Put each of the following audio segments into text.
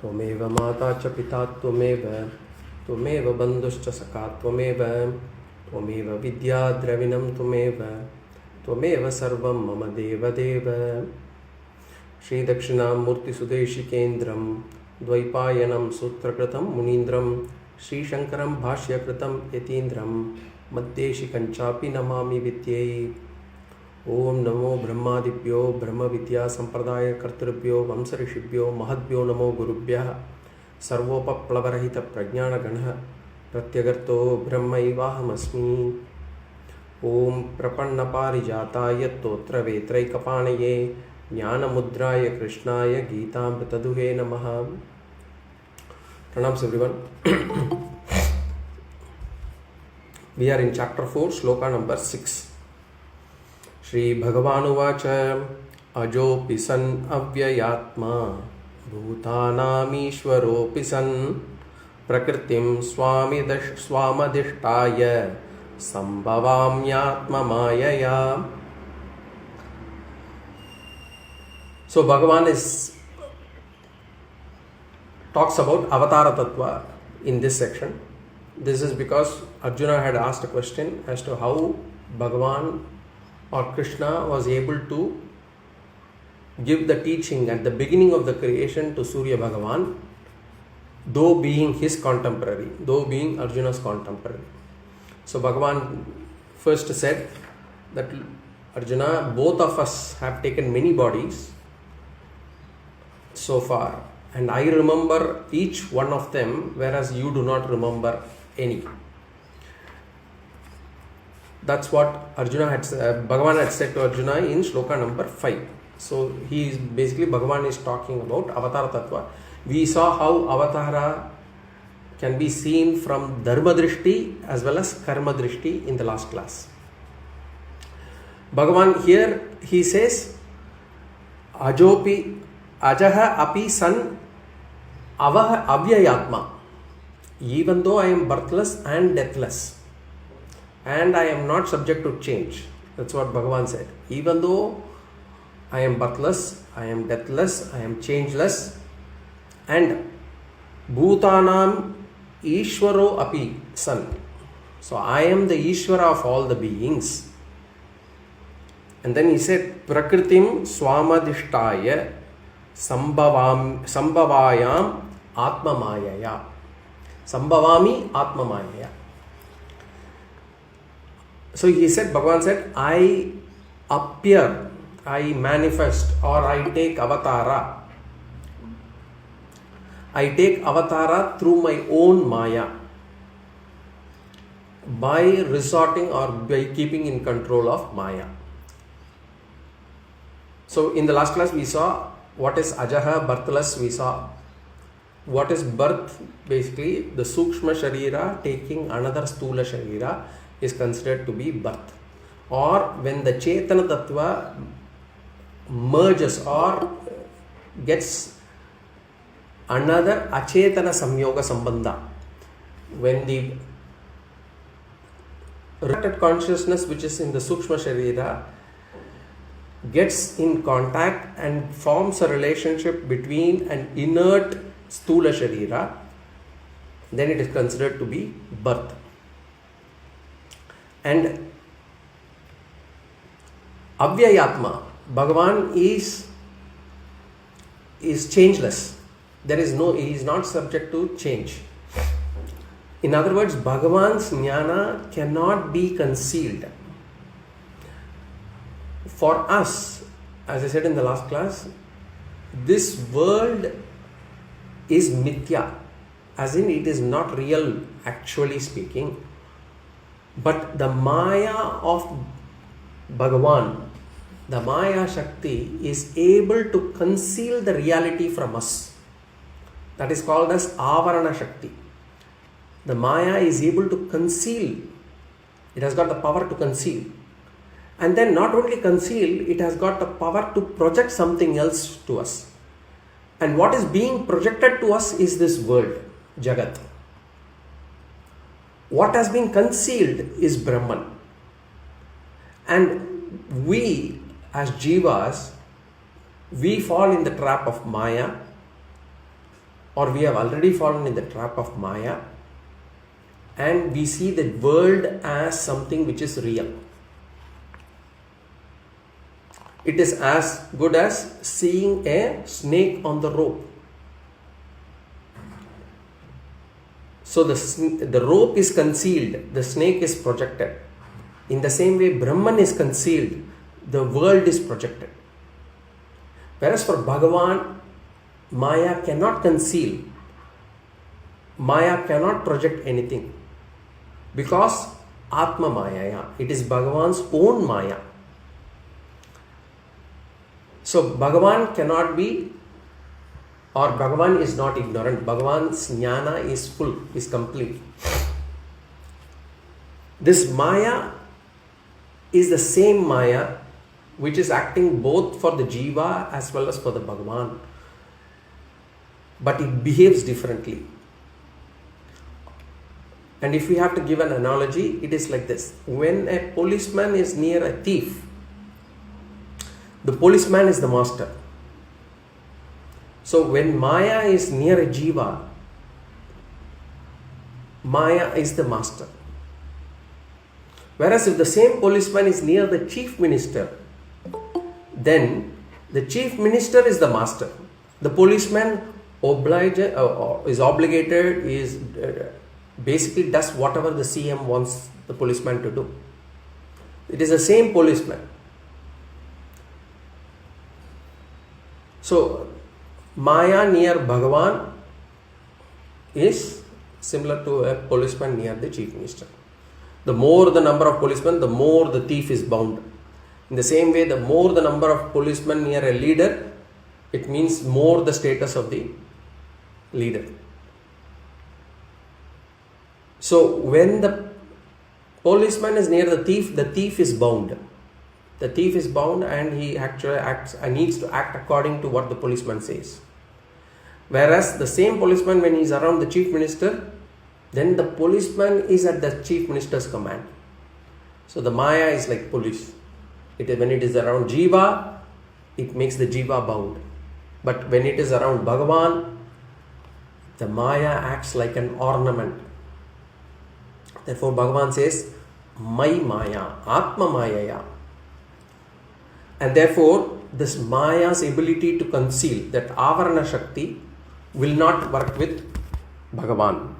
Tvameva mata cha pita tvameva, tvameva bandhuscha sakha tvameva, tvameva vidya dravinam tvameva, tvameva sarvam mama deva deva. Shri Dakshinam Murti Sudeshi Kendram, Dvaipayanam Sutrakratam Munindram, Shri Shankaram Bhashyakritam Yatindram, Maddeshi Kanchapi Namami Vidyai. Om Namo Brahmadibhyo Brahma Vidya Sampradaya Kartribhyo Vamsarishibhyo Mahadbhyo Namo Gurubhyah Sarvopaplavarahita Prajnana Ganha Pratyagarto Brahmaivahamasmi. Om Prapanna Parijataya Totra Vetraikapanaye Jnana Mudraya Kṛṣṇāya Gītāmritaduhe Namaha. Pranams everyone. We are in chapter 4, sloka number 6. Shri Bhagavan Uvacha Ajopi san avyayatma Bhutanam Ishvaropi san Prakritim swamadhishtaya Sambhavamyatma mayaya. So Bhagavan talks about Avatāra Tattva in this section. This is because Arjuna had asked a question as to how Bhagavan or Kṛṣṇa was able to give the teaching at the beginning of the creation to Surya Bhagavan, though being his contemporary, though being Arjuna's contemporary. So Bhagavan first said that Arjuna, both of us have taken many bodies so far, and I remember each one of them, whereas you do not remember any. That's what Arjuna had Bhagavan had said to Arjuna in sloka number 5. So he is basically, Bhagavan is talking about Avatāra Tattva. We saw how Avatāra can be seen from Dharma Drishti as well as Karma Drishti in the last class. Bhagavan here, he says, Ajopi Ajaha api san avaha avyayatma. Even though I am birthless and deathless, and I am not subject to change. That's what Bhagavan said. Even though I am birthless, I am deathless, I am changeless, and Bhutanam Ishvaro api san. So I am the Ishvara of all the beings. And then he said, Prakritim swamadhishtaya Sambhavayam Atma Mayaya. Sambhavami Atma Mayaya. So he said, Bhagavan said, I appear, I manifest, or I take Avatāra. I take Avatāra through my own Maya, by resorting or by keeping in control of Maya. So in the last class we saw what is Ajaha, birthless. We saw what is birth. Basically the Sukshma Sharira taking another Sthula Sharira is considered to be birth. Or when the Chetana Tattva merges or gets another Achetana Samyoga Sambandha, when the reflected consciousness which is in the Sukshma Sharira gets in contact and forms a relationship between an inert Sthula Sharira, then it is considered to be birth. And Avyayatma, Bhagavan is changeless. There is no, he is not subject to change. In other words, Bhagavan's jnana cannot be concealed. For us, as I said in the last class, this world is mithya, as in it is not real, actually speaking. But the Maya of Bhagavan, the Maya Shakti, is able to conceal the reality from us. That is called as Avarana Shakti. The Maya is able to conceal. It has got the power to conceal. And then not only conceal, it has got the power to project something else to us. And what is being projected to us is this world, Jagat. What has been concealed is Brahman. And we as jivas, we fall in the trap of Maya or we have already fallen in the trap of Maya, and we see the world as something which is real. It is as good as seeing a snake on the rope. So the rope is concealed, the snake is projected. In the same way, Brahman is concealed, the world is projected. Whereas for Bhagavan, Maya cannot conceal, Maya cannot project anything, because Atma Maya, it is Bhagavan's own Maya. So Bhagavan cannot be, or Bhagavan is not ignorant. Bhagavan's jnana is full, is complete. This Maya is the same Maya which is acting both for the jīva as well as for the Bhagavan, but it behaves differently. And if we have to give an analogy, it is like this. When a policeman is near a thief, the policeman is the master. So when Maya is near a jīva, Maya is the master. Whereas if the same policeman is near the chief minister, then the chief minister is the master. The policeman is obligated, is basically does whatever the CM wants the policeman to do. It is the same policeman. So Maya near Bhagavan is similar to a policeman near the chief minister. The more the number of policemen, the more the thief is bound. In the same way, the more the number of policemen near a leader, it means more the status of the leader. So when the policeman is near the thief is bound. The thief is bound and he actually needs to act according to what the policeman says. Whereas the same policeman, when he is around the chief minister, then the policeman is at the chief minister's command. So the Maya is like police. When it is around jīva, it makes the jīva bound. But when it is around Bhagavan, the Maya acts like an ornament. Therefore Bhagavan says, Mai Maya, Atma Mayaya. And therefore, this Maya's ability to conceal, that Avarana Shakti, will not work with Bhagavan.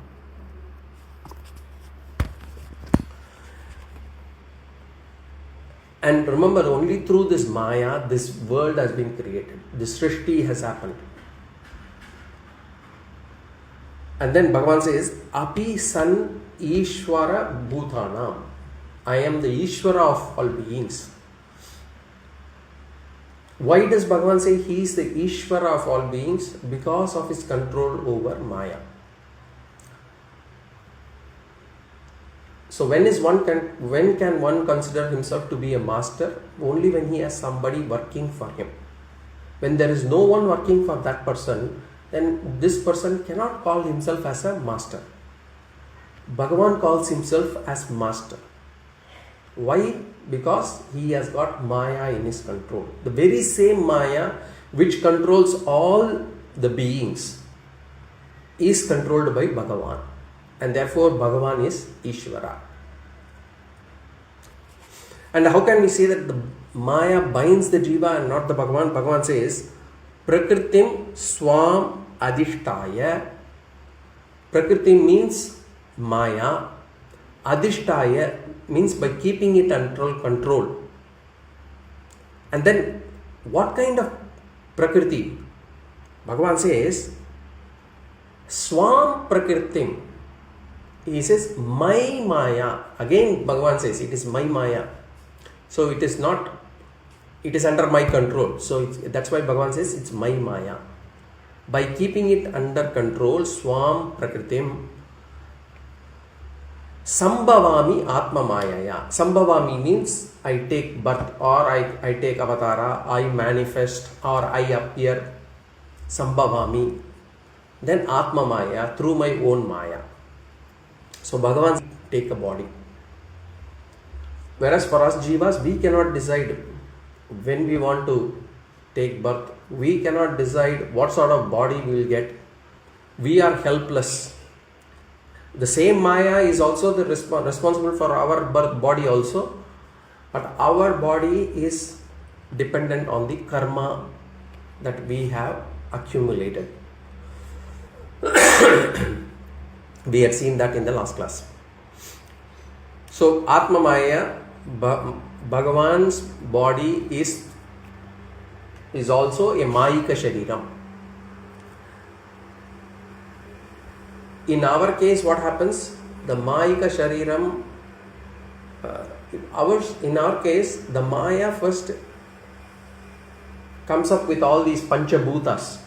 And remember, only through this Maya, this world has been created. This Srishti has happened. And then Bhagavan says, Api San Ishvara Bhutanam. I am the Ishvara of all beings. Why does Bhagavan say he is the Ishvara of all beings? Because of his control over Maya. So when can one consider himself to be a master? Only when he has somebody working for him. When there is no one working for that person, then this person cannot call himself as a master. Bhagavan calls himself as master. Why? Because he has got Maya in his control. The very same Maya which controls all the beings is controlled by Bhagavan. And therefore Bhagavan is Ishvara. And how can we say that the Maya binds the jīva and not the Bhagavan? Bhagavan says, Prakritim Swam Adhishtaya. Prakriti means Maya. Adhishtaya means by keeping it under control. And then what kind of Prakriti? Bhagavan says, Swam Prakritim. He says, my Maya. Again, Bhagavan says, it is my Maya. So it is not, it is under my control. So that's why Bhagavan says, it's my Maya. By keeping it under control, Swam Prakritim, Sambhavami Atma Mayaya. Sambhavami means I take birth, or I take Avatāra, I manifest, or I appear. Sambhavami. Then Atma Maya, through my own Maya. So Bhagavan take a body. Whereas for us jivas, we cannot decide when we want to take birth. We cannot decide what sort of body we will get. we are helpless. The same Maya is also the responsible for our birth body also, but our body is dependent on the karma that we have accumulated. We had seen that in the last class. So Atma Maya, Bhagavan's body is also a Mayika Shariram. In our case, what happens? The Mayika Shariram, in our case, the Maya first comes up with all these Panchabhutas.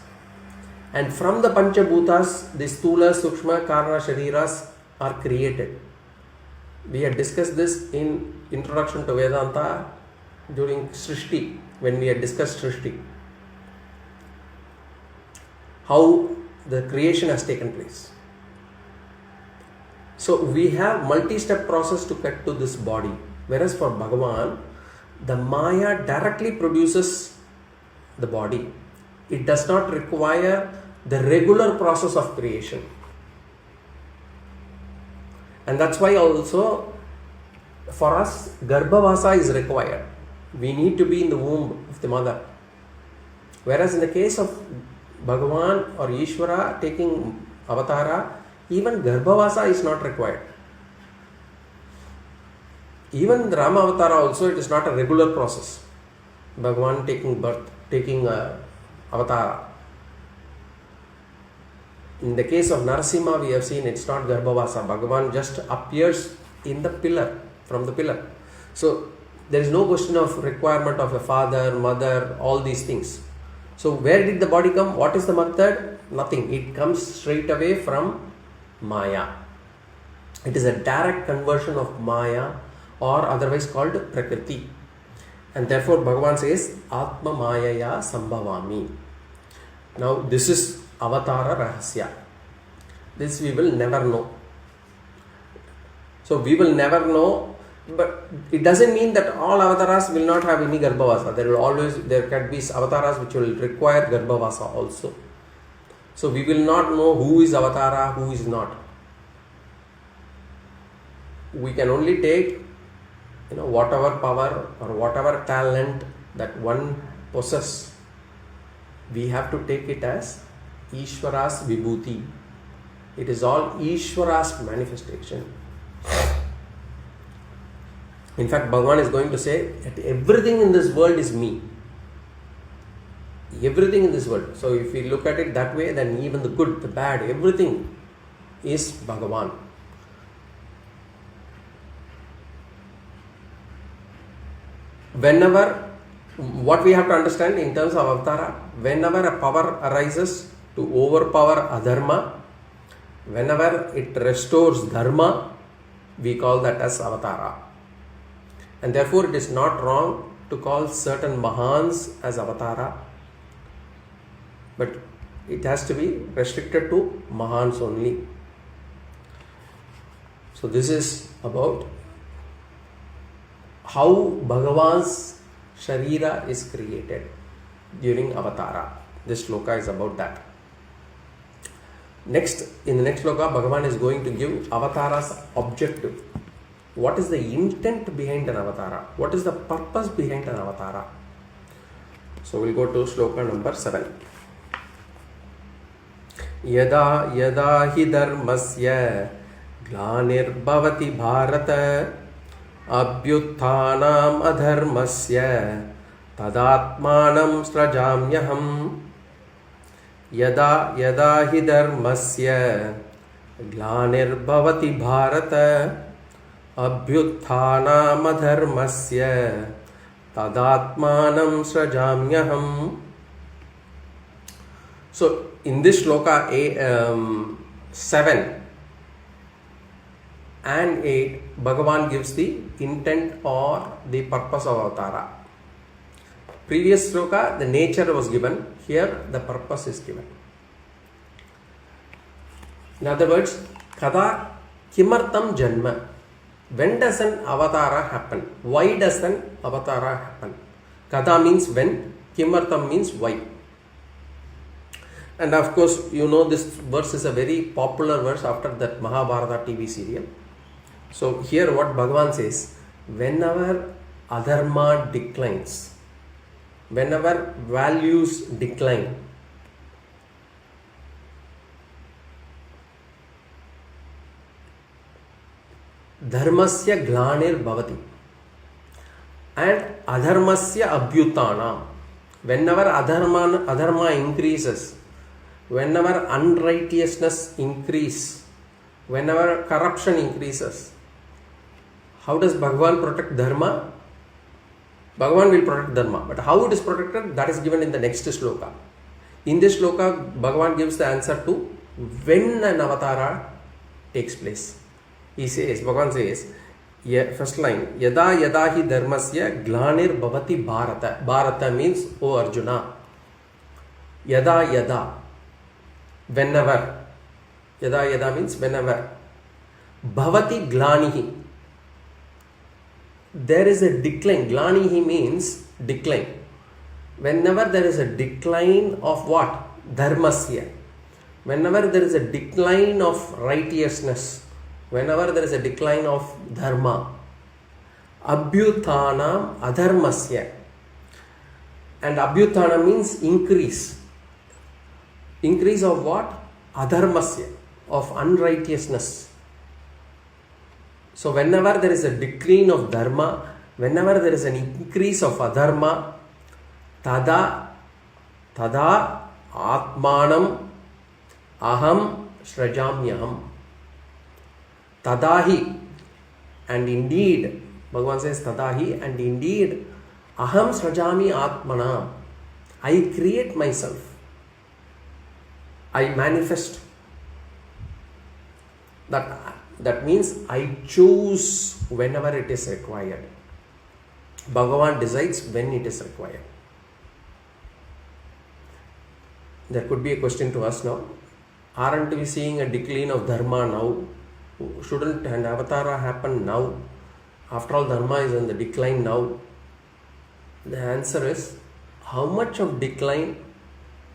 And from the Panchabhutas, the Stula, Sukshma, Karana, Shariras are created. We had discussed this in Introduction to Vedanta during Srishti, when we had discussed Srishti. How the creation has taken place. So we have multi-step process to get to this body. Whereas for Bhagavan, the Maya directly produces the body. It does not require the regular process of creation. And that's why also for us, Garbhavasa is required. We need to be in the womb of the mother. Whereas in the case of Bhagavan or Ishvara taking Avatāra, even Garbhavasa is not required. Even the Rāma Avatāra also, it is not a regular process. Bhagavan taking birth, taking Avatāra. In the case of Narasimha, we have seen it's not Garbhavasa. Bhagavan just appears in the pillar, from the pillar. So there is no question of requirement of a father, mother, all these things. So where did the body come? What is the method? Nothing. It comes straight away from Maya. It is a direct conversion of Maya, or otherwise called Prakriti. And therefore Bhagavan says, Atma Mayaya Sambhavami. Now this is Avatāra Rahasya. This we will never know. So we will never know, but it doesn't mean that all Avataras will not have any Garbhavasa. There can be Avataras which will require Garbhavasa also. So we will not know who is Avatara, who is not. We can only take whatever power or whatever talent that one possesses. We have to take it as Ishvara's Vibhuti. It is all Ishvara's manifestation. In fact, Bhagavan is going to say that everything in this world is me. Everything in this world. So if we look at it that way, then even the good, the bad, everything is Bhagavan. Whenever, what we have to understand in terms of Avatāra, whenever a power arises to overpower adharma, whenever it restores Dharma, we call that as Avatāra. And therefore it is not wrong to call certain Mahāns as Avatāra, but it has to be restricted to Mahāns only. So this is about how Bhagavan's Sharira is created during Avatāra. This Sloka is about that. Next, in the next Sloka, Bhagavan is going to give Avatāra's objective. What is the intent behind an Avatāra? What is the purpose behind an Avatāra? So we'll go to Sloka number 7. Yada yada hi dharmasya glanirbhavati bharata abhyutthanam adharmasya tadatmanam sṛijāmyaham. Yada yada hi dharmasya glanirbhavati bharata abhyutthanam adharmasya tadatmanam sṛijāmyaham. So in this Sloka 7 and 8, Bhagavan gives the intent or the purpose of Avatāra. Previous Sloka, the nature was given. Here, the purpose is given. In other words, Kada Kimartam Janma. When does an Avatāra happen? Why does an Avatāra happen? Kada means when, Kimartam means why. And of course, you know this verse is a very popular verse after that Mahābhārata TV serial. So here what Bhagavan says, whenever adharma declines, whenever values decline, dharmasya glanir bhavati and adharmasya abhyutana. Whenever adharma increases, whenever unrighteousness increases, whenever corruption increases, how does Bhagavan protect dharma? Bhagavan will protect dharma, but how it is protected, that is given in the next sloka. In this sloka, Bhagavan gives the answer to when an avatara takes place. He says, Bhagavan says, first line, yada yada hi dharmasya glanir bhavati bharata. Bharata means, O Arjuna. Yada yada, whenever. Yada yada means whenever. Bhavati glanihi. There is a decline. Glanihi means decline. Whenever there is a decline of what? Dharmasya. Whenever there is a decline of righteousness, whenever there is a decline of dharma, abhyutanam adharmasya. And abhyutana means increase. Increase of what? Adharmasya, of unrighteousness. So whenever there is a decline of dharma, whenever there is an increase of adharma, tada atmanam aham sṛijāmi. Tadahi, and indeed, Bhagavan says tadahi, and indeed, aham sṛijāmi atmana. I create myself. I manifest. That means I choose whenever it is required. Bhagavan decides when it is required. There could be a question to us now. Aren't we seeing a decline of dharma now? Shouldn't an avatara happen now? After all, dharma is on the decline now. The answer is, how much of decline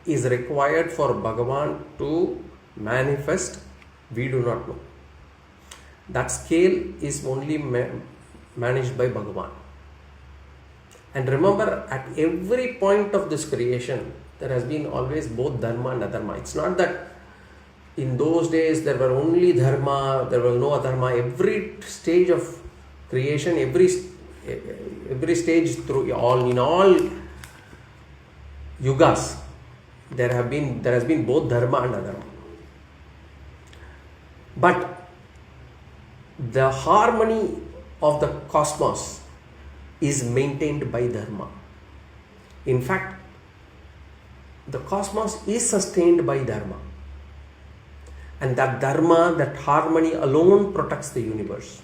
is required for Bhagavan to manifest? We do not know. That scale is only managed by Bhagavan. And remember, at every point of this creation, there has been always both dharma and adharma. It's not that in those days there were only dharma, there was no adharma. Every stage of creation, every stage through in all yugas, there has been both dharma and adharma. But the harmony of the cosmos is maintained by dharma. In fact, the cosmos is sustained by dharma. And that dharma, that harmony alone protects the universe.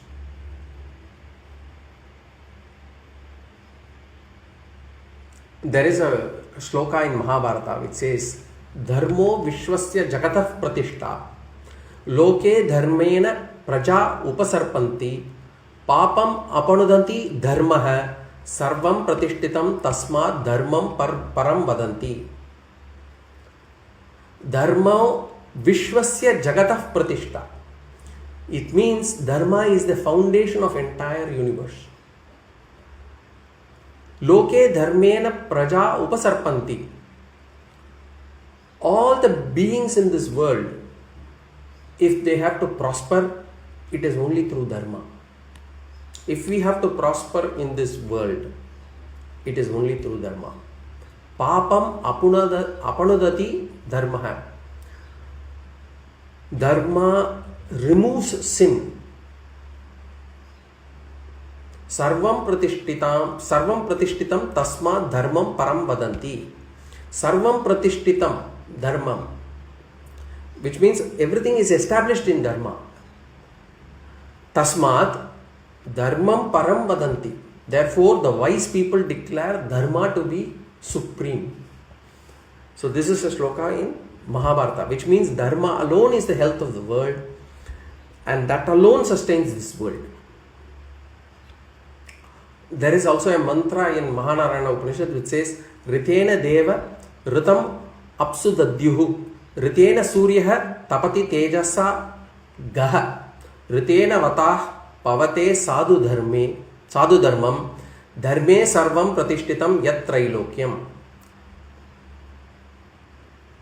There is a sloka in Mahābhārata which says, Dharmo vishvasya jagatah pratishta, loke dharmena praja upasarpanti, papam apanudanti dharmaha, sarvam pratishtitam tasmad dharmam param vadanti. Dharma vishvasya jagatah pratishta. It means dharma is the foundation of entire universe. Loke dharmena praja upasarpanti. All the beings in this world, if they have to prosper, it is only through dharma. If we have to prosper in this world, it is only through dharma. Papam apanudati dharma. Dharma removes sin. Sarvam pratishtitam tasma dharmam param vadanti. Sarvam pratishtitam dharmam, which means everything is established in dharma. Tasmat dharmam param vadanti. Therefore, the wise people declare dharma to be supreme. So this is a sloka in Mahābhārata, which means dharma alone is the health of the world, and that alone sustains this world. There is also a mantra in Mahānārāyaṇa Upaniṣad which says, Ritena deva ritam apsu dadyuhu. ritena suryaha tapati tejasa gaha ritena vatah pavate sadhu dharmam dharme sarvam pratishtitam yat trailokyam.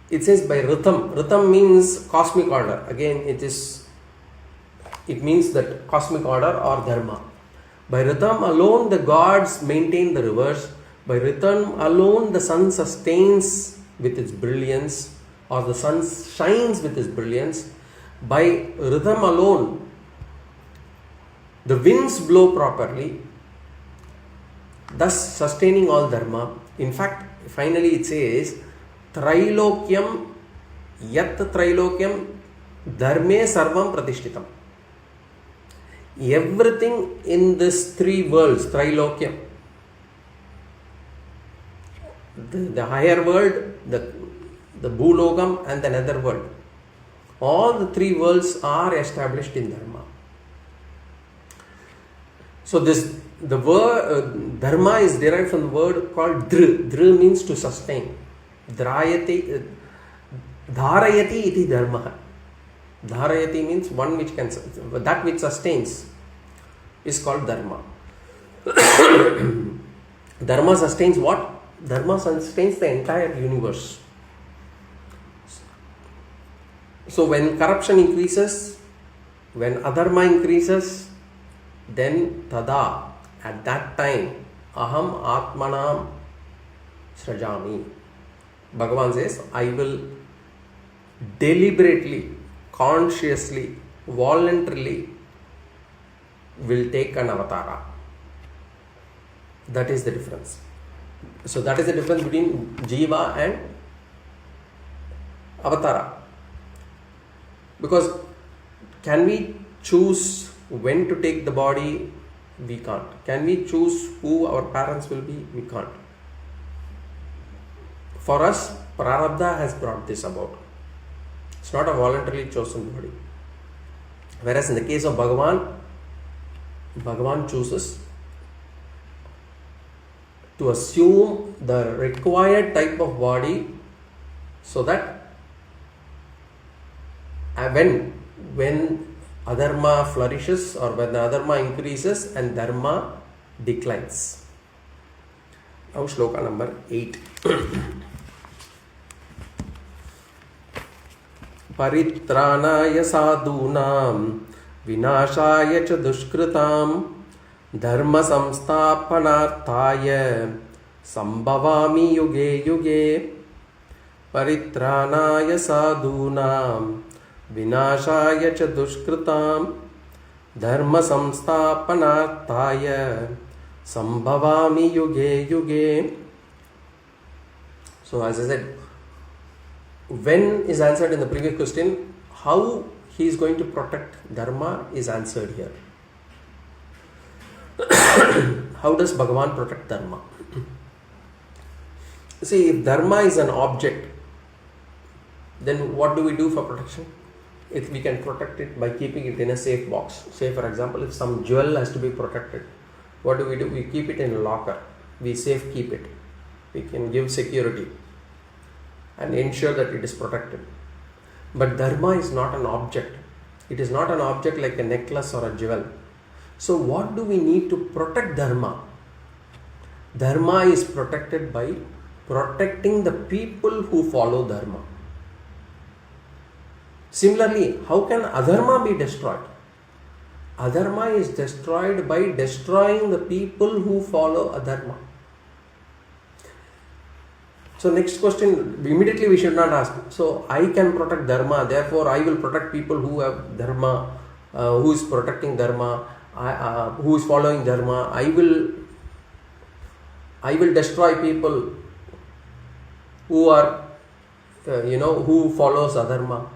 It says by ritam. Ritam means cosmic order. Again, it means that cosmic order or dharma. By ritam alone the gods maintain the rivers. By ritam alone the sun sustains with its brilliance, or the sun shines with its brilliance. By ritam alone the winds blow properly, thus sustaining all dharma. In fact, finally it says Trailokyam yat Trailokyam dharme sarvam pratishtitam. Everything in this three worlds, Trailokyam, the higher world, the Bhulogam and the nether world, all the three worlds are established in Dharma. So the word Dharma is derived from the word called Dhr. Dhr means to sustain. Dharayati iti dharma. Dharayati means one which can, that which sustains is called dharma. Dharma sustains what? Dharma sustains the entire universe. So when corruption increases, when adharma increases, then tada, at that time, aham atmanam sṛijāmi. Bhagavan says, I will deliberately, consciously, voluntarily will take an avatara. That is the difference. So that is the difference between jīva and avatara. Because can we choose when to take the body? We can't. Can we choose who our parents will be? We can't. For us, prarabdha has brought this about. It's not a voluntarily chosen body. Whereas in the case of Bhagavan, Bhagavan chooses to assume the required type of body so that when adharma flourishes or when the adharma increases and dharma declines. Now Sloka number 8. Paritrānāya sadhūnām vināṣāya ca duṣkrītāṃ dharma samstāpanārthāya sambhavāmi yuge yuge. Paritrānāya sadhūnām vināṣāya ca duṣkrītāṃ dharma samstāpanārthāya sambhavāmi yuge yuge. So as I said, when is answered in the previous question. How he is going to protect dharma is answered here. How does Bhagavan protect dharma? See, if dharma is an object, then what do we do for protection? If we can protect it by keeping it in a safe box. Say for example, if some jewel has to be protected, what do? We keep it in a locker. We safe keep it. We can give security and ensure that it is protected. But dharma is not an object. It is not an object like a necklace or a jewel. So what do we need to protect dharma? Dharma is protected by protecting the people who follow dharma. Similarly, how can adharma be destroyed? Adharma is destroyed by destroying the people who follow adharma. So next question, immediately we should not ask. So I can protect dharma, therefore I will protect people who have dharma, who is protecting dharma, who is following dharma. I will destroy people who are, who follows adharma.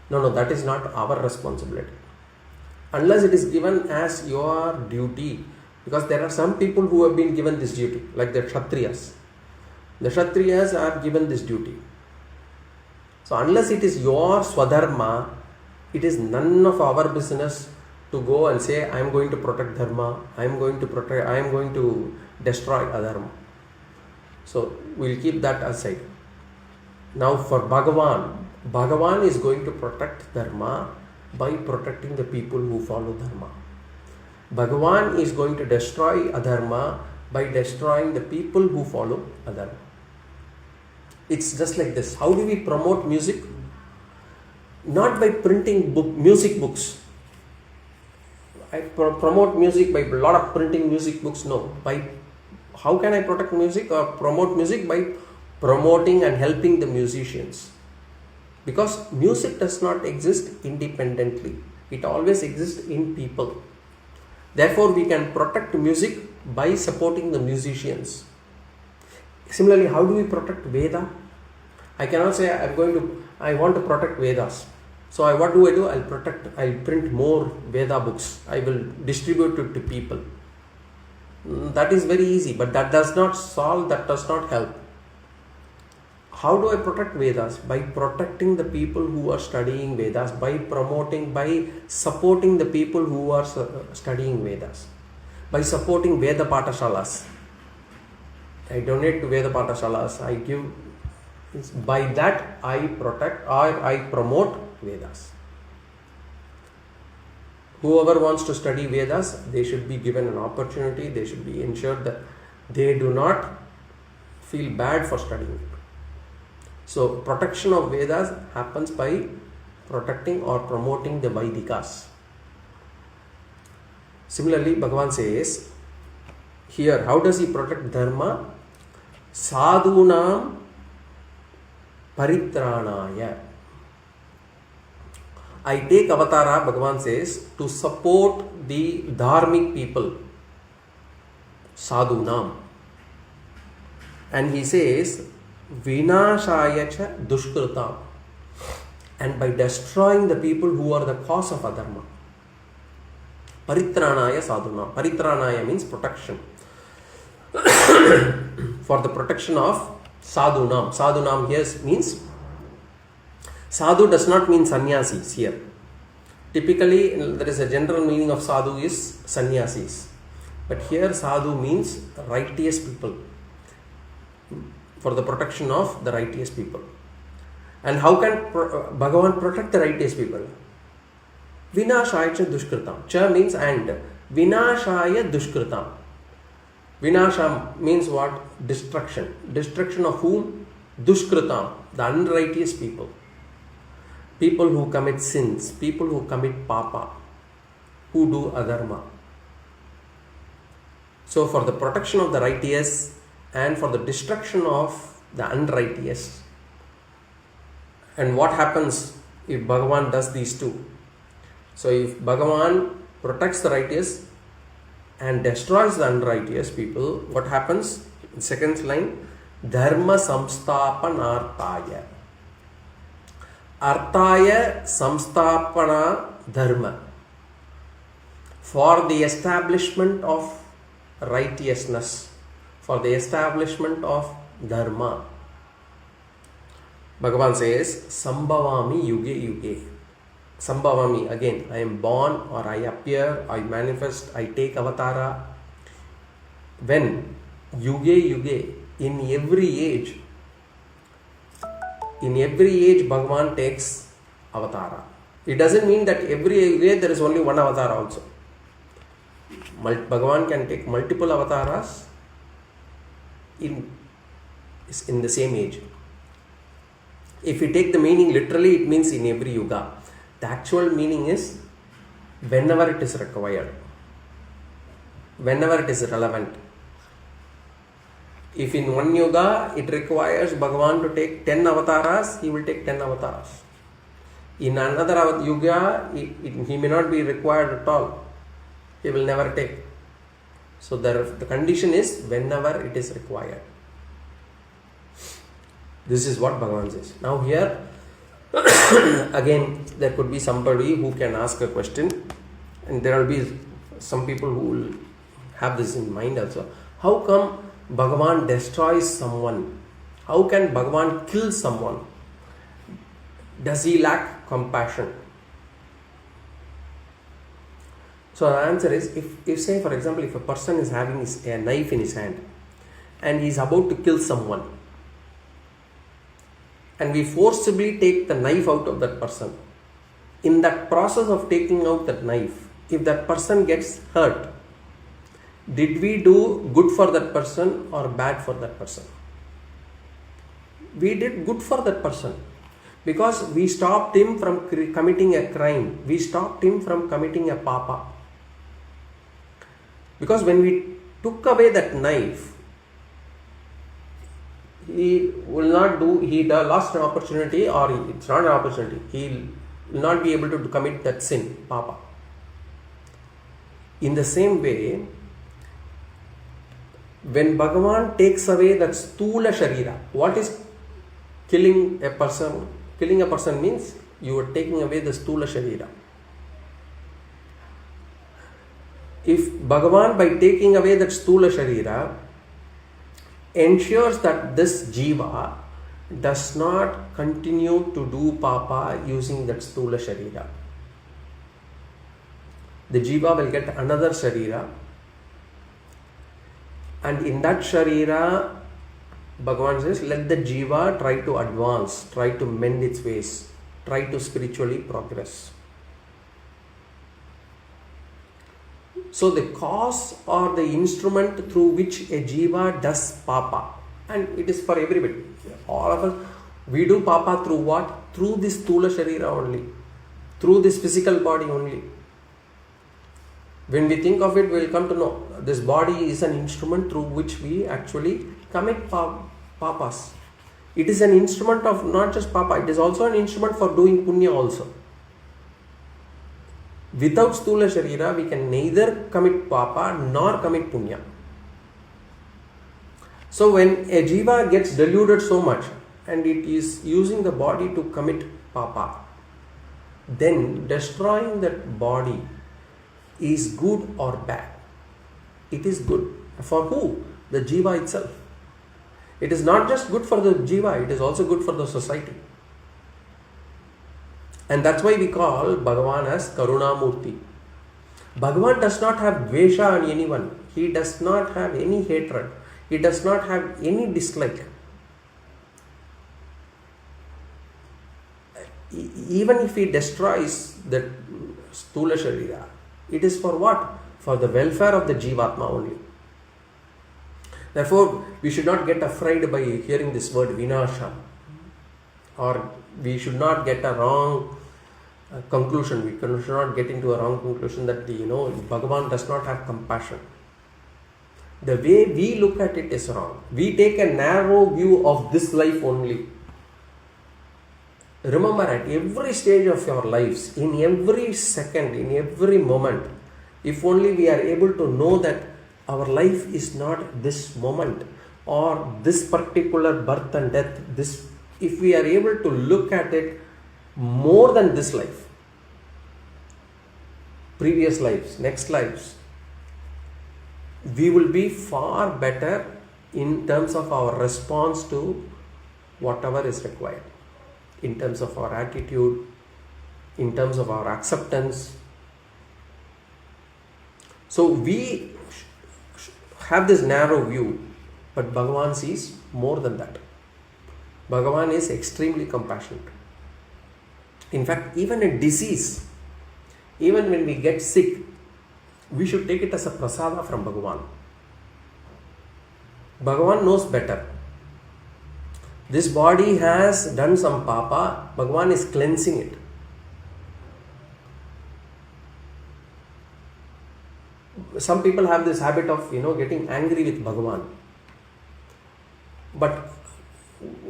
No, that is not our responsibility. Unless it is given as your duty. Because there are some people who have been given this duty, like the Kshatriyas. The Kshatriyas are given this duty. So unless it is your swadharma, it is none of our business to go and say, I am going to protect dharma, I am going to destroy adharma. So we'll keep that aside. Now for Bhagavan, Bhagavan is going to protect Dharma by protecting the people who follow Dharma. Bhagavan is going to destroy Adharma by destroying the people who follow Adharma. It's just like this. How do we promote music? Not by printing music books. I promote music by a lot of printing music books. No. How can I protect music or promote music? By promoting and helping the musicians. Because music does not exist independently. It always exists in people. Therefore, we can protect music by supporting the musicians. Similarly, how do we protect Veda? I cannot say I want to protect Vedas. So what do? I'll print more Veda books. I will distribute it to people. That is very easy, but that does not solve, that does not help. How do I protect Vedas? By protecting the people who are studying Vedas, by supporting the people who are studying Vedas, by supporting Veda Patashalas. I donate to Veda Patashalas, I give. By that I protect or I promote Vedas. Whoever wants to study Vedas, they should be given an opportunity, they should be ensured that they do not feel bad for studying it. So protection of Vedas happens by protecting or promoting the Vaidikas. Similarly, Bhagavan says here, how does he protect Dharma? Sadhunam paritranaya. I take Avatāra, Bhagavan says, to support the dharmic people, sadhunam. And he says, vinashaya cha dushkritam. And by destroying the people who are the cause of adharma. Paritranaya sadhunam. Paritranaya means protection. For the protection of sadhunam. Sadhunam here means, sadhu does not mean sannyasis here. Typically, there is a general meaning of sadhu is sannyasis. But here sadhu means righteous people. For the protection of the righteous people. And how can Bhagavan protect the righteous people? Vinashaya cha dushkritam. Cha means and. Vinashaya dushkritam. Vinasha means what? Destruction. Destruction of whom? Dushkritam. The unrighteous people. People who commit sins. People who commit papa. Who do adharma. So for the protection of the righteous and for the destruction of the unrighteous. And what happens if Bhagavan does these two? So if Bhagavan protects the righteous and destroys the unrighteous people, what happens? In second line, Dharma samstapanartaya. Artaya samstapana dharma. For the establishment of righteousness. For the establishment of dharma. Bhagavan says, Sambhavami yuge yuge. Sambhavami, again, I am born or I appear, I manifest, I take Avatāra. When? Yuge yuge. In every age. In every age, Bhagavan takes Avatāra. It doesn't mean that every age there is only one Avatāra also. Bhagavan can take multiple Avataras in the same age. If you take the meaning literally, it means in every yuga. The actual meaning is whenever it is required, whenever it is relevant. If in one yuga it requires Bhagavan to take 10 avataras, he will take 10 avataras. In another yuga, he may not be required at all. He will never take. So the condition is whenever it is required. This is what Bhagavan says. Now here, again, there could be somebody who can ask a question, and there will be some people who will have this in mind also. How come Bhagavan destroys someone? How can Bhagavan kill someone? Does he lack compassion? So the answer is, if say for example, if a person is having a knife in his hand and he is about to kill someone, and we forcibly take the knife out of that person. In that process of taking out that knife, if that person gets hurt, did we do good for that person or bad for that person? We did good for that person, because we stopped him from committing a crime. We stopped him from committing a papa. Because when we took away that knife, he lost an opportunity, or it's not an opportunity, he will not be able to commit that sin, papa. In the same way, when Bhagavan takes away that stula sharira, what is killing a person? Killing a person means you are taking away the stula sharira. If Bhagavan, by taking away that stula sharira, ensures that this jīva does not continue to do papa using that stula sharira, the jīva will get another sharira, and in that sharira, Bhagavan says, let the jīva try to advance, try to mend its ways, try to spiritually progress. So the cause or the instrument through which a jīva does papa, and it is for everybody, all of us, we do papa through what? Through this stula sharira only, through this physical body only. When we think of it, we will come to know this body is an instrument through which we actually commit papas. It is an instrument of not just papa, it is also an instrument for doing punya also. Without stula sharira, we can neither commit papa nor commit punya. So when a jīva gets deluded so much and it is using the body to commit papa, then destroying that body is good or bad? It is good. For who? The jīva itself. It is not just good for the jīva, it is also good for the society. And that's why we call Bhagavan as Karunamurti. Bhagavan does not have dvesha on anyone. He does not have any hatred. He does not have any dislike. Even if he destroys the stula sharira, it is for what? For the welfare of the jivatma only. Therefore, we should not get afraid by hearing this word vinasha, or we should not get a wrong conclusion. We should not get into a wrong conclusion that Bhagavan does not have compassion. The way we look at it is wrong. We take a narrow view of this life only. Remember, at every stage of your lives, in every second, in every moment, if only we are able to know that our life is not this moment or this particular birth and death, if we are able to look at it more than this life, previous lives, next lives, we will be far better in terms of our response to whatever is required, in terms of our attitude, in terms of our acceptance. So we have this narrow view, but Bhagavan sees more than that. Bhagavan is extremely compassionate. In fact, even a disease, even when we get sick, we should take it as a prasada from Bhagavan. Bhagavan knows better. This body has done some papa, Bhagavan is cleansing it. Some people have this habit of, getting angry with Bhagavan. But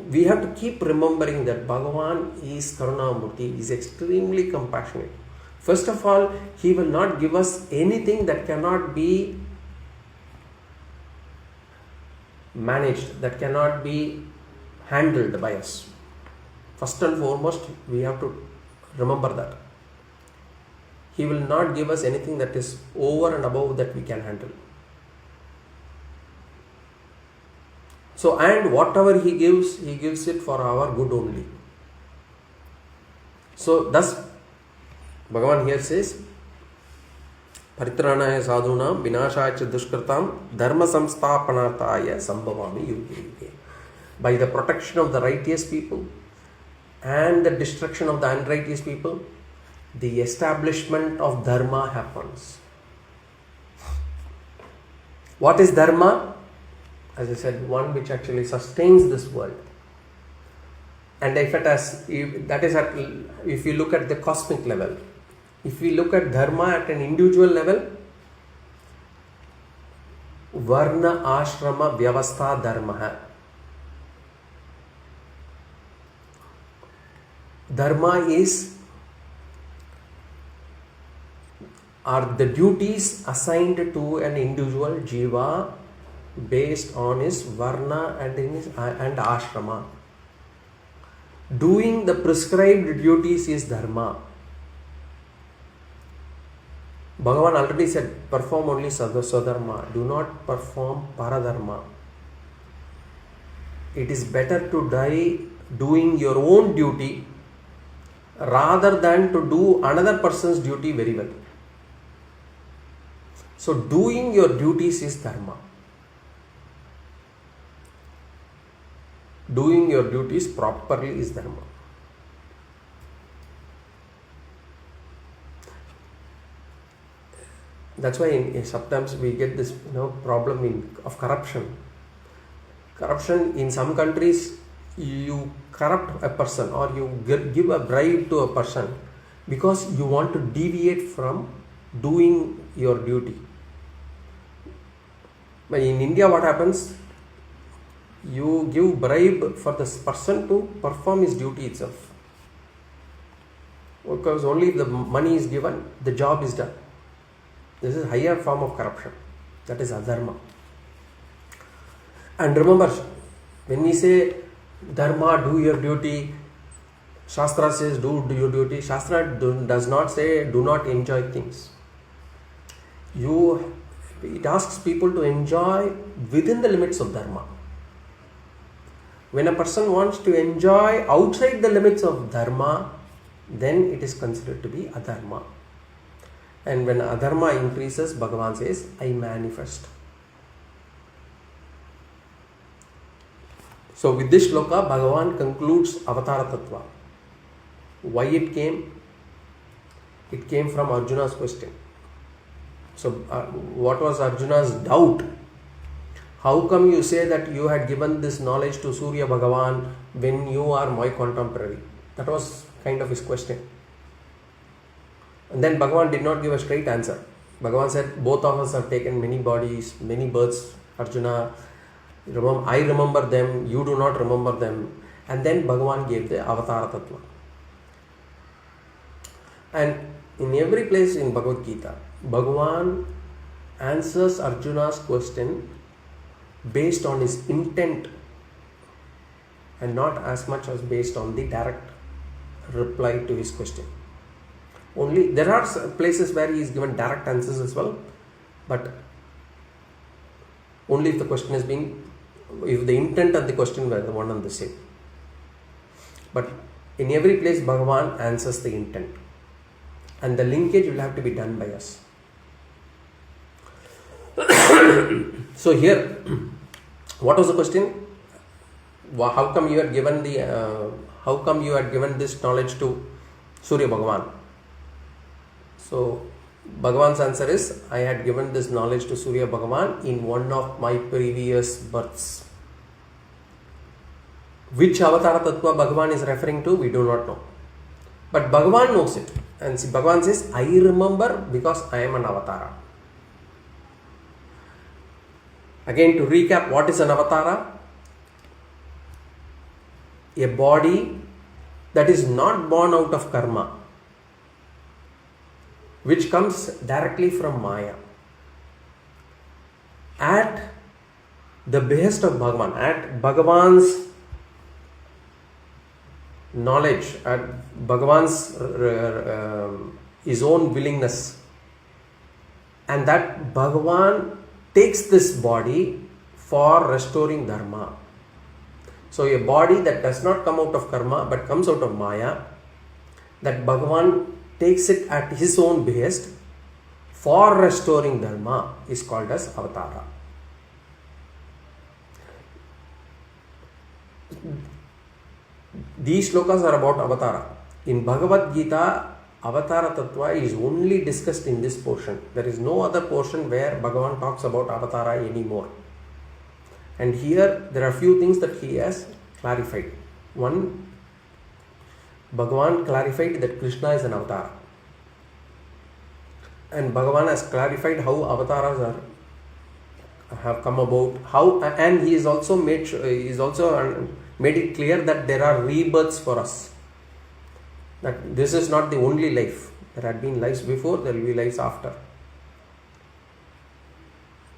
we have to keep remembering that Bhagavan is Karunamurti, is extremely compassionate. First of all, He will not give us anything that cannot be managed, that cannot be handled by us. First and foremost, we have to remember that. He will not give us anything that is over and above that we can handle. So, and whatever He gives it for our good only. So, thus, Bhagavan here says, Paritranaya sadhunam vinashaya dushkritam dharma samsthapanarthaya sambhavami yuge yuge. By the protection of the righteous people and the destruction of the unrighteous people, the establishment of Dharma happens. What is Dharma? As I said, one which actually sustains this world. And if you look at the cosmic level, if we look at Dharma at an individual level, Varna Ashrama Vyavastha Dharma. Dharma are the duties assigned to an individual jīva based on his varna and ashrama. Doing the prescribed duties is dharma. Bhagavan already said, perform only swadharma, do not perform paradharma. It is better to die doing your own duty rather than to do another person's duty very well. So doing your duties is dharma. Doing your duties properly is dharma. That's why sometimes we get this problem of corruption. Corruption in some countries, you corrupt a person or you give a bribe to a person because you want to deviate from doing your duty. But in India, what happens? You give bribe for this person to perform his duty itself. Because only if the money is given, the job is done. This is a higher form of corruption. That is adharma. And remember, when we say dharma, do your duty, Shastra says do your duty. Shastra does not say do not enjoy things. It asks people to enjoy within the limits of dharma. When a person wants to enjoy outside the limits of dharma, then it is considered to be adharma. And when adharma increases, Bhagavan says, I manifest. So with this shloka, Bhagavan concludes Avatāra Tattva. Why it came? It came from Arjuna's question. So what was Arjuna's doubt? How come you say that you had given this knowledge to Surya Bhagavan when you are my contemporary? That was kind of his question. And then Bhagavan did not give a straight answer. Bhagavan said, both of us have taken many bodies, many births. Arjuna, I remember them, you do not remember them. And then Bhagavan gave the Avatāra Tattva. And in every place in Bhagavad Gita, Bhagavan answers Arjuna's question based on his intent and not as much as based on the direct reply to his question. Only there are places where he is given direct answers as well, but only if the question is if the intent and the question were the one and the same. But in every place Bhagavan answers the intent, and the linkage will have to be done by us. So here, what was the question? How come you had given this knowledge to Surya Bhagavan? So Bhagavan's answer is, I had given this knowledge to Surya Bhagavan in one of my previous births. Which Avatāra Tattva Bhagavan is referring to, we do not know. But Bhagavan knows it. And Bhagavan says, I remember because I am an Avatāra. Again, to recap, what is an Avatāra? A body that is not born out of karma, which comes directly from Maya. At the behest of Bhagavan, at Bhagavan's knowledge, at Bhagavan's his own willingness, and that Bhagavan takes this body for restoring Dharma. So a body that does not come out of karma but comes out of Maya, that Bhagavan takes it at his own behest for restoring Dharma, is called as Avatāra. These slokas are about Avatāra. In Bhagavad Gita, Avatāra Tattva is only discussed in this portion. There is no other portion where Bhagavan talks about Avatāra anymore. And here there are few things that he has clarified. One, Bhagavan clarified that Kṛṣṇa is an Avatāra. And Bhagavan has clarified how Avataras have come about, how, and he is also made it clear that there are rebirths for us. That this is not the only life. There had been lives before, there will be lives after.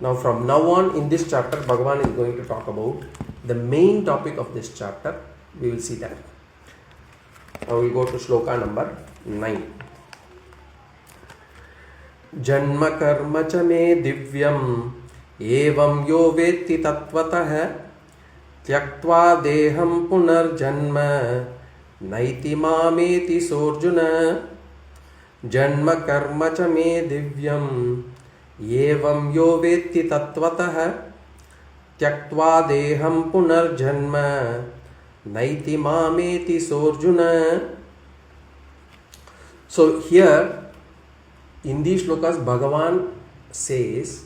Now from now on in this chapter, Bhagavan is going to talk about the main topic of this chapter. We will see that. Now we will go to Sloka number 9. Janma karma cha me divyam evam yo vetti tatvatah tyaktva deham punar janma naiti mameti sorjuna. Janma karma cha me divyam evam yo vetti tatvatah tyaktva deham punar janma naiti mameti sorjuna. So here in these slokas, Bhagavan says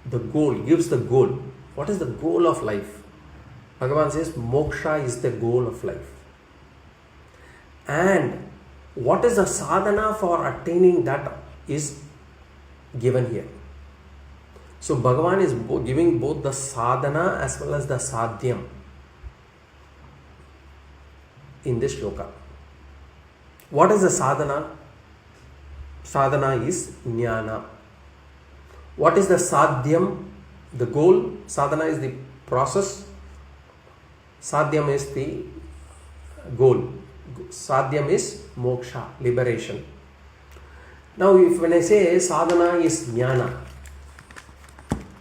the goal, gives the goal. What is the goal of life? Bhagavan says moksha is the goal of life. And what is the sadhana for attaining that is given here. So Bhagavan is giving both the sadhana as well as the sadhyam in this shloka. What is the sadhana? Sadhana is jnana. What is the sadhyam? The goal. Sadhana is the process. Sadhyam is the goal. Sadhyam is moksha, liberation. Now when I say sadhana is jnana,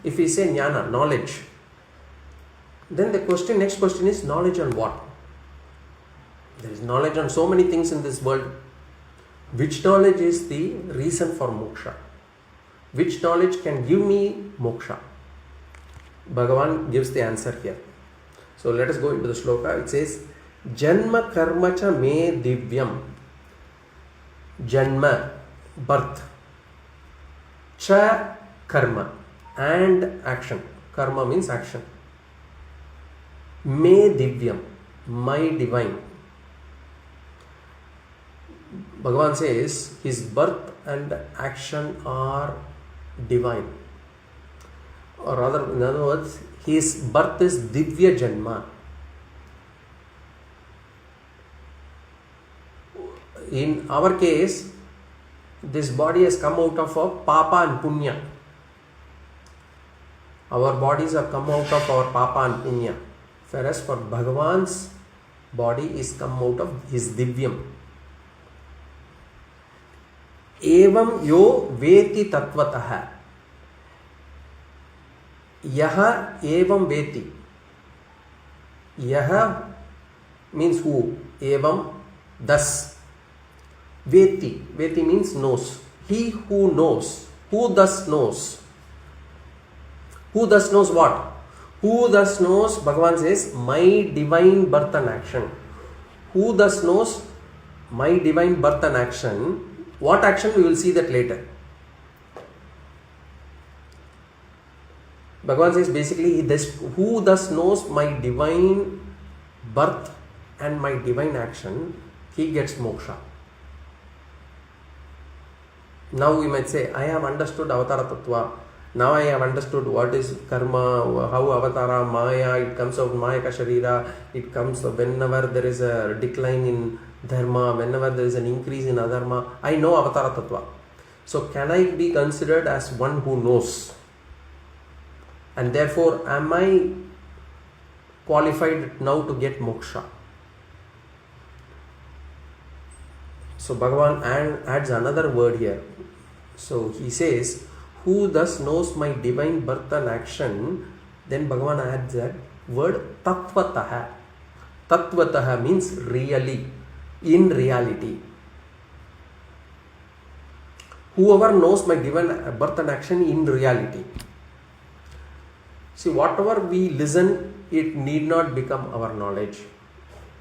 if we say jnana, knowledge, then the next question is knowledge on what? There is knowledge on so many things in this world. Which knowledge is the reason for moksha? Which knowledge can give me moksha? Bhagavan gives the answer here. So let us go into the shloka. It says, Janma karma cha me divyam. Janma, birth. Cha, karma. And action. Karma means action. Me divyam, my divine. Bhagavan says his birth and action are divine. Or rather, in other words, his birth is divya janma. In our case, this body has come out of a papa and punya. Our bodies have come out of our papa and punya. Whereas for Bhagavan's body is come out of his divyam. Evam yo veti tatvatah. Yaha evam veti. Yaha means who. Evam, thus. Veti. Veti means knows. He who knows. Who thus knows. Who thus knows what? Who thus knows, Bhagavan says, my divine birth and action. Who thus knows my divine birth and action? What action? We will see that later. Bhagavan says basically, who thus knows my divine birth and my divine action, he gets moksha. Now we might say, I have understood Avatāra Tattva. Now I have understood what is karma, how Avatāra, Maya, it comes out Maya ka Sharira, it comes whenever there is a decline in Dharma, whenever there is an increase in Adharma. I know Avatāra Tattva. So can I be considered as one who knows? And therefore, am I qualified now to get moksha? So Bhagavan adds another word here. So he says, who thus knows my divine birth and action, then Bhagavan adds that word tattvataha. Tattvataha means really, in reality. Whoever knows my divine birth and action in reality. See, whatever we listen, it need not become our knowledge.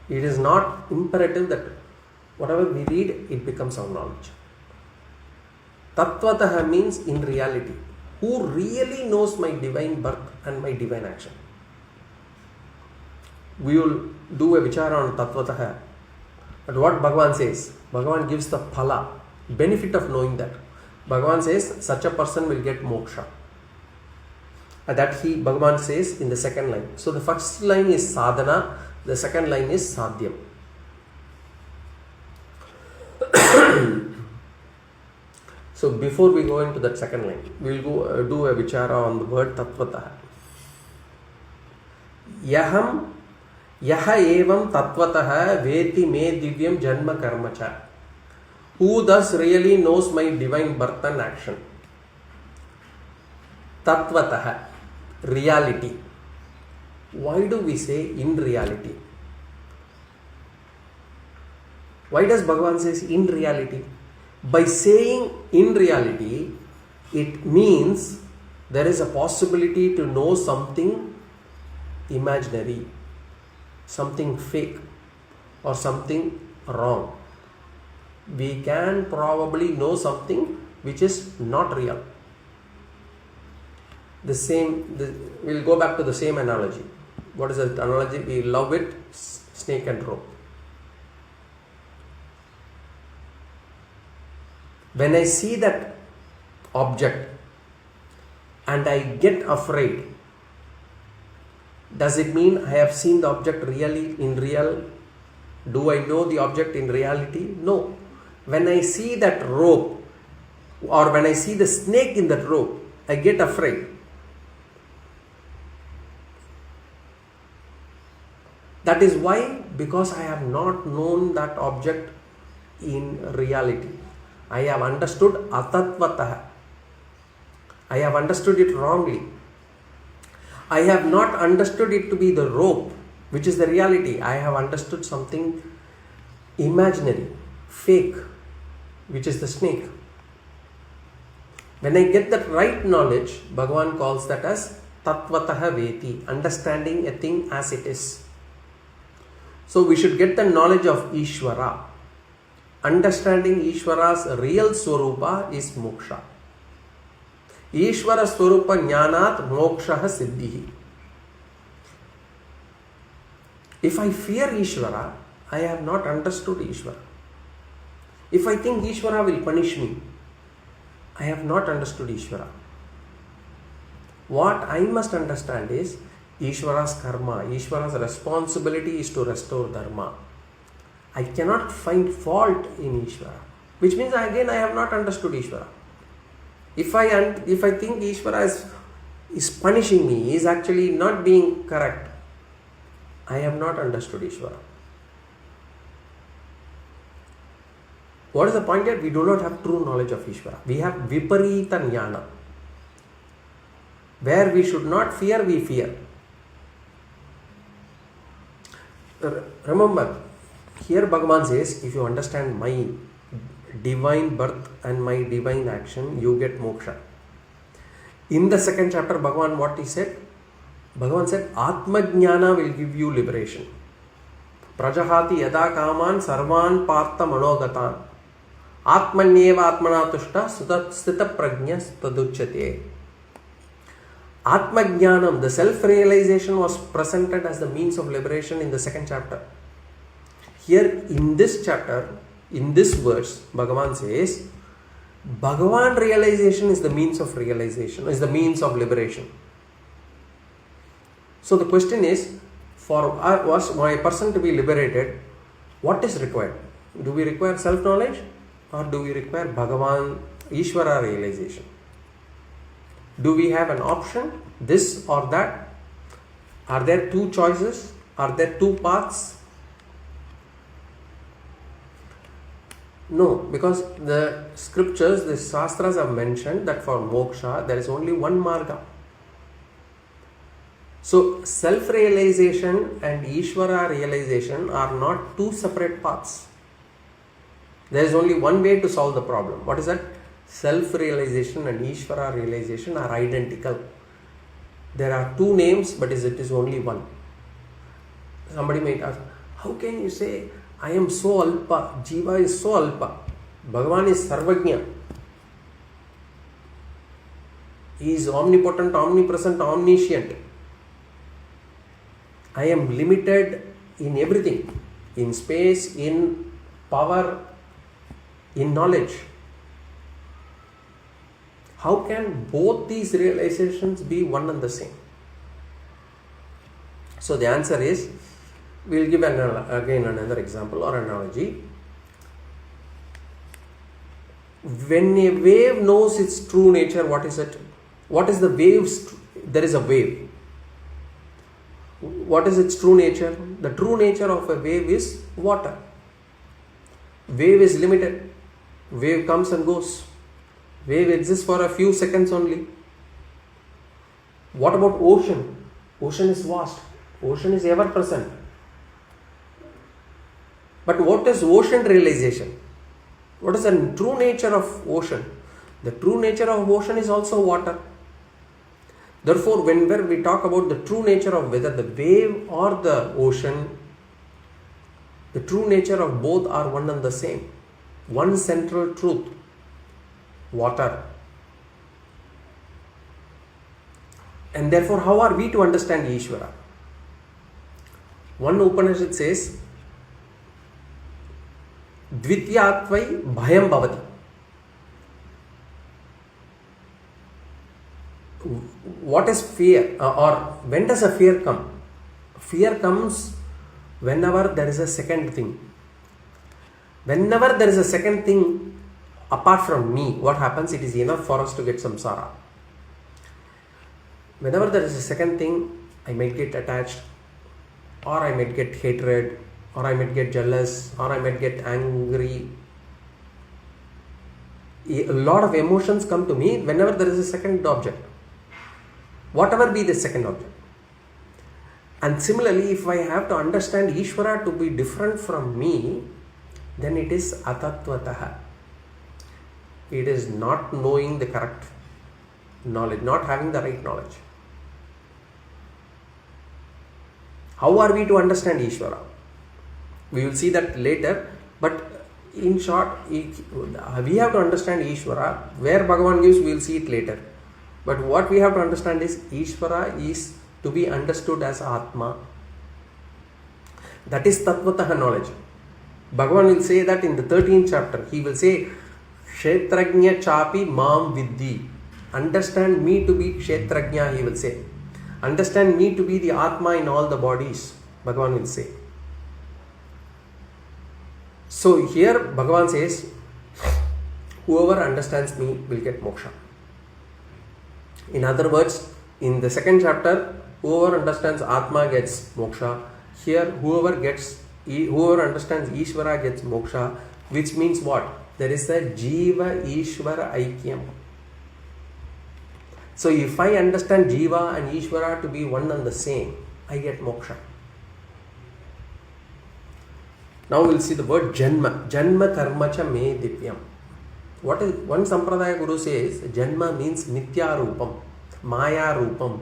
It is not imperative that whatever we read, it becomes our knowledge. Tattvataha means in reality. Who really knows my divine birth and my divine action? We will do a vichara on Tattvataha. But what Bhagavan says? Bhagavan gives the phala, benefit of knowing that. Bhagavan says such a person will get moksha. That Bhagavan says in the second line. So the first line is sadhana, the second line is sadhyam. So before we go into that second line, we will go do a vichara on the word tattvataha. Yaha evam tattvataha veti me divyam janma karmacha. Who thus really knows my divine birth and action? Tattvataha, reality. Why do we say in reality? Why does Bhagavan says in reality? By saying in reality, it means there is a possibility to know something imaginary, something fake, or something wrong. We can probably know something which is not real. We'll go back to the same analogy. What is that analogy? We love it, snake and rope. When I see that object and I get afraid, does it mean I have seen the object really in real? Do I know the object in reality? No. When I see that rope or when I see the snake in that rope, I get afraid. That is why, because I have not known that object in reality. I have understood atattvataha. I have understood it wrongly. I have not understood it to be the rope, which is the reality. I have understood something imaginary, fake, which is the snake. When I get that right knowledge, Bhagavan calls that as tattvataha veti, understanding a thing as it is. So we should get the knowledge of Ishvara. Understanding Ishvara's real Swarupa is moksha. Ishvara Swarupa Jnanat moksha siddhi. If I fear Ishvara, I have not understood Ishvara. If I think Ishvara will punish me, I have not understood Ishvara. What I must understand is Ishvara's karma. Ishvara's responsibility is to restore Dharma. I cannot find fault in Ishvara, which means again I have not understood Ishvara. If I think Ishvara is punishing me, is actually not being correct, I have not understood Ishvara. What is the point here? We do not have true knowledge of Ishvara. We have viparita jnana. Where we should not fear, we fear. Remember, here Bhagavan says, if you understand my divine birth and my divine action, you get moksha. In the second chapter, Bhagavan, what he said? Bhagavan said, Atma Jnana will give you liberation. Prajahati yada kaman sarvan partha manogatan. Atmanyeva atmana tushta sthita prajna taduchyate. Atma Jnanam, the self-realization, was presented as the means of liberation in the second chapter. Here in this chapter, in this verse, Bhagavan says, Bhagavan realization is the means of realization, is the means of liberation. So the question is, for a person to be liberated, what is required? Do we require self-knowledge or do we require Bhagavan, Ishvara realization? Do we have an option, this or that? Are there two choices? Are there two paths? No, because the scriptures, the shastras have mentioned that for moksha there is only one marga. So self-realization and Ishvara realization are not two separate paths. There is only one way to solve the problem. What is that? Self-realization and Ishvara realization are identical. There are two names, but it is only one. Somebody might ask, How can you say, I am so alpa, Jiva is so alpa, Bhagavan is sarvajna, he is omnipotent, omnipresent, omniscient. I am limited in everything, in space, in power, in knowledge. How can both these realizations be one and the same? So the answer is, we will give again another example or analogy. When a wave knows its true nature, what is it? What is the wave's? There is a wave. What is its true nature? The true nature of a wave is water. Wave is limited. Wave comes and goes. Wave exists for a few seconds only. What about ocean? Ocean is vast. Ocean is ever present. But what is ocean realization? What is the true nature of ocean? The true nature of ocean is also water. Therefore, whenever we talk about the true nature of whether the wave or the ocean, the true nature of both are one and the same. One central truth, water. And therefore, how are we to understand Ishvara? One Upanishad says, Dvityātvai bhayam bhavati. What is fear, or when does a fear come? Fear comes whenever there is a second thing. Whenever there is a second thing apart from me, what happens? It is enough for us to get samsara. Whenever there is a second thing, I might get attached, or I might get hatred, or I might get jealous, or I might get angry. A lot of emotions come to me whenever there is a second object. Whatever be the second object. And similarly, if I have to understand Ishvara to be different from me, then it is atatvataha. It is not knowing the correct knowledge, not having the right knowledge. How are we to understand Ishvara? We will see that later, but in short, we have to understand Ishvara. Where Bhagavan gives, we will see it later. But what we have to understand is Ishvara is to be understood as Atma. That is Tattvataha knowledge. Bhagavan will say that in the 13th chapter. He will say, Kshetrajña chapi mam vidhi. Understand me to be Kshetrajña, he will say. Understand me to be the Atma in all the bodies, Bhagavan will say. So here Bhagavan says, whoever understands me will get moksha. In other words, in the second chapter, whoever understands Atma gets moksha. Here, whoever understands Ishvara gets moksha, which means what? There is a jīva Ishvara aikyam. So if I understand Jiva and Ishvara to be one and the same, I get moksha. Now we'll see the word Janma. Janma karmacha me divyam. What is one Sampradaya Guru says, Janma means Mithya Rupam, Maya Rupam,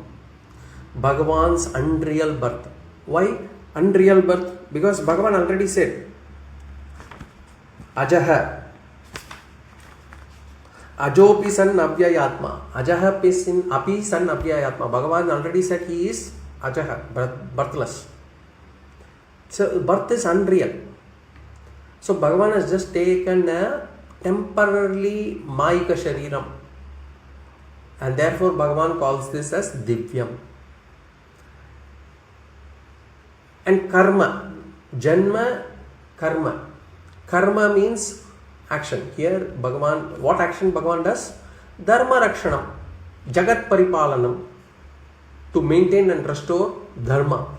Bhagavan's unreal birth. Why unreal birth? Because Bhagavan already said, Ajaha, Ajopi san avyayatma, Ajaha api san avyayatma. Bhagavan already said he is Ajaha, birthless. So birth is unreal. So Bhagavan has just taken a temporarily Mayika Shariram, and therefore Bhagavan calls this as Divyam. And Karma, Janma, Karma. Karma means action. Here Bhagavan, what action Bhagavan does? Dharma Rakshanam, Jagat Paripalanam, to maintain and restore Dharma.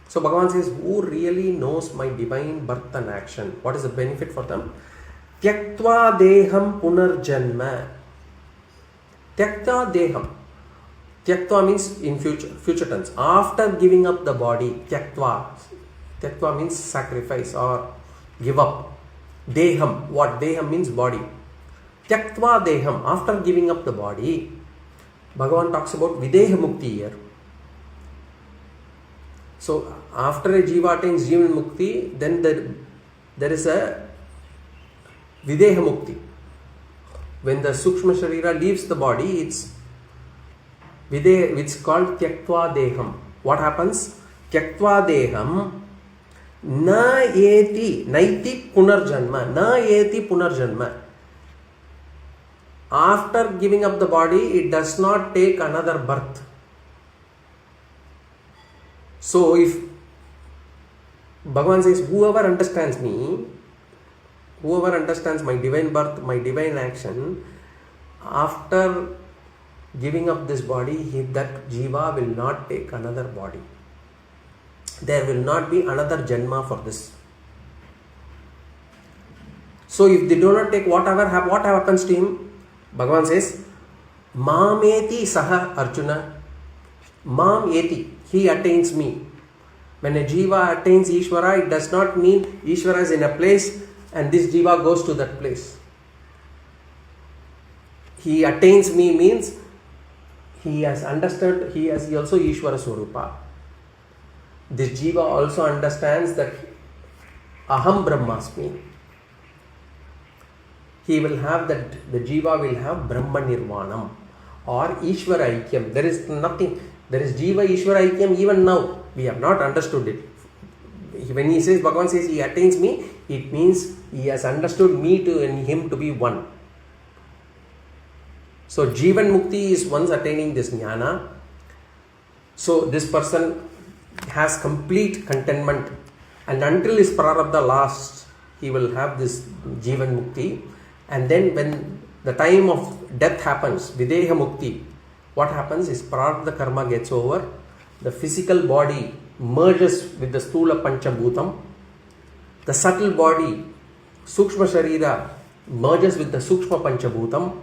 So Bhagavan says, who really knows my divine birth and action? What is the benefit for them? Tyaktva deham punarjanma. Tyakta deham. Tyaktva means in future tense. After giving up the body, tyaktva. Tyaktva means sacrifice or give up. Deham. What? Deham means body. Tyaktva deham. After giving up the body, Bhagavan talks about videha mukti here. So after a jiva attains jivan mukti, then there is a videha mukti. When the sukshma sharira leaves the body, it's called tyaktva deham. What happens? Tyaktva deham na eti naiti punarjanma. Na eti punarjanma. After giving up the body, it does not take another birth. So if Bhagavan says, whoever understands me, whoever understands my divine birth, my divine action, after giving up this body, that jiva will not take another body. There will not be another janma for this. So if they do not take what happens to him? Bhagavan says, Mameti saha Arjuna. Mam eti. He attains me. When a jiva attains Ishvara, it does not mean Ishvara is in a place and this jiva goes to that place. He attains me means he has understood, he also Ishvara Swarupa. This jiva also understands that Aham Brahmasmi. He will have that, the jiva will have Brahma Nirvanam or Ishvara Aikyam. There is nothing. There is Jiva Ishvara Aikyam even now. We have not understood it. When he says, Bhagavan says he attains me, it means he has understood me and him to be one. So Jivan Mukti is once attaining this Jnana. So this person has complete contentment, and until his prarabdha lasts, he will have this Jivan Mukti. And then when the time of death happens, Videha Mukti, what happens is prarabdha karma gets over, the physical body merges with the stula panchabhutam, the subtle body, sukshma sharira, merges with the sukshma panchabhutam,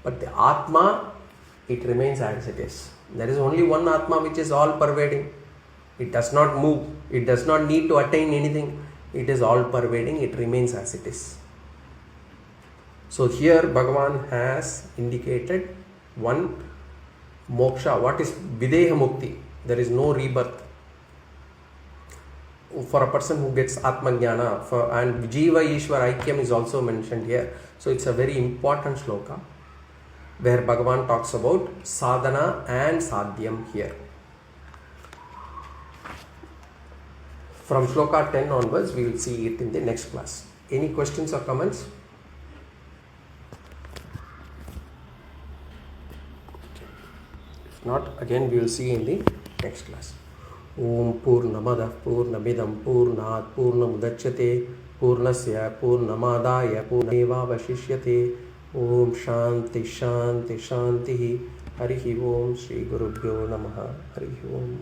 but the atma, it remains as it is. There is only one atma which is all pervading. It does not move, it does not need to attain anything, it is all pervading, it remains as it is. So here Bhagavan has indicated one moksha. What is videha mukti? There is no rebirth for a person who gets atma jnana, and jiva ishvara aikyam is also mentioned here. So it's a very important sloka where Bhagavan talks about sadhana and sadhyam here. From sloka 10 onwards, we will see it in the next class. Any questions or comments? Not, again we will see in the next class. Om Purnamada Purnamidam Purnat Purnamudachyate Purnasya Purnamadaya Purnameva Vashishyate. Om Shanti Shanti Shanti. Harihi Om Shri Gurubhyo Namaha. Harihi Om.